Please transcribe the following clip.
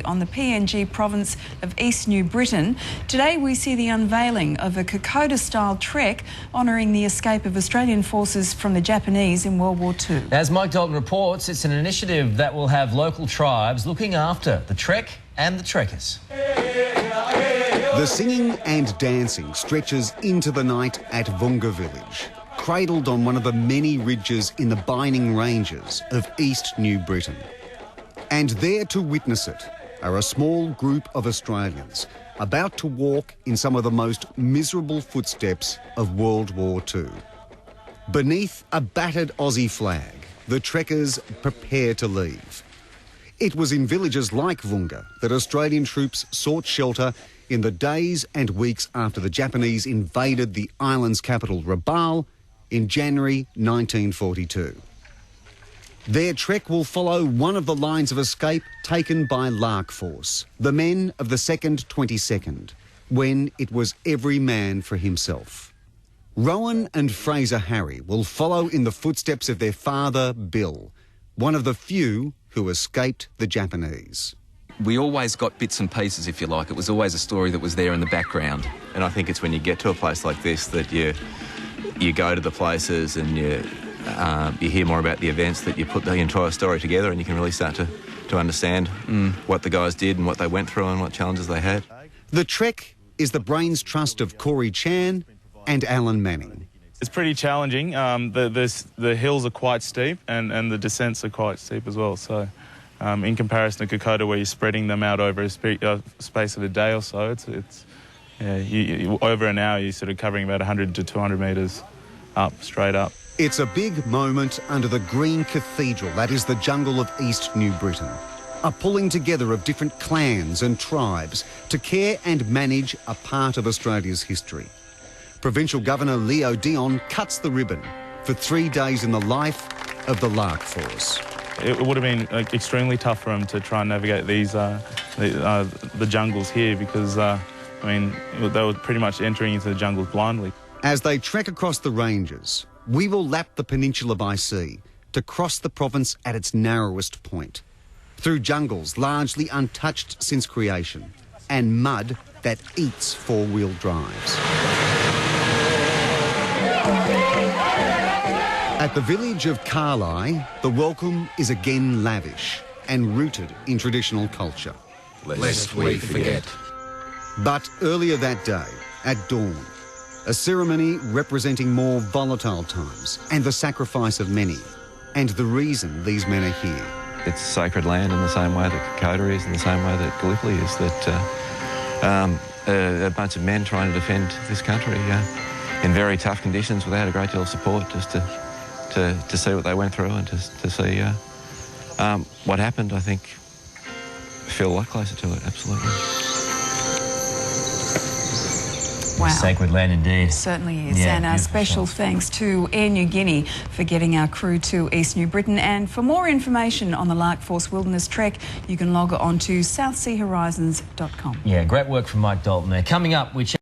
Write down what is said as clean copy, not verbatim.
on the PNG province of East New Britain. Today we see the unveiling of a Kokoda-style trek honouring the escape of Australian forces from the Japanese in World War II. As Mike Dalton reports, it's an initiative that will have local tribes looking after the trek and the trekkers. The singing and dancing stretches into the night at Vunga village, cradled on one of the many ridges in the Bining Ranges of East New Britain. And there to witness it are a small group of Australians about to walk in some of the most miserable footsteps of World War II. Beneath a battered Aussie flag, the trekkers prepare to leave. It was in villages like Vunga that Australian troops sought shelter in the days and weeks after the Japanese invaded the island's capital, Rabaul, in January 1942. Their trek will follow one of the lines of escape taken by Lark Force, the men of the 2nd 22nd, when it was every man for himself. Rowan and Fraser Harry will follow in the footsteps of their father, Bill, one of the few who escaped the Japanese. We always got bits and pieces, if you like. It was always a story that was there in the background. And I think it's when you get to a place like this that you go to the places and you hear more about the events, that you put the entire story together and you can really start to understand what the guys did and what they went through and what challenges they had. The trek is the brains trust of Corey Chan and Alan Manning. It's pretty challenging. The hills are quite steep and the descents are quite steep as well. So in comparison to Kokoda, where you're spreading them out over a space of a day or so, over an hour you're sort of covering about 100 to 200 metres up, straight up. It's a big moment under the green cathedral that is the jungle of East New Britain. A pulling together of different clans and tribes to care and manage a part of Australia's history. Provincial Governor Leo Dion cuts the ribbon for 3 days in the life of the Lark Force. It would have been extremely tough for them to try and navigate the jungles here because, they were pretty much entering into the jungles blindly. As they trek across the ranges, we will lap the peninsula by sea to cross the province at its narrowest point, through jungles largely untouched since creation, and mud that eats four-wheel drives. At the village of Karlai, the welcome is again lavish and rooted in traditional culture. Lest we forget. But earlier that day, at dawn, a ceremony representing more volatile times and the sacrifice of many, and the reason these men are here. It's sacred land in the same way that Kokoda is, in the same way that Gallipoli is, that a bunch of men trying to defend this country in very tough conditions without a great deal of support, just to see what they went through and to see what happened. I think feel a lot closer to it, absolutely. Wow. Sacred land indeed. Certainly is. Yeah, and our special thanks to Air New Guinea for getting our crew to East New Britain. And for more information on the Lark Force Wilderness Trek, you can log on to southseahorizons.com. Yeah, great work from Mike Dalton there. Coming up,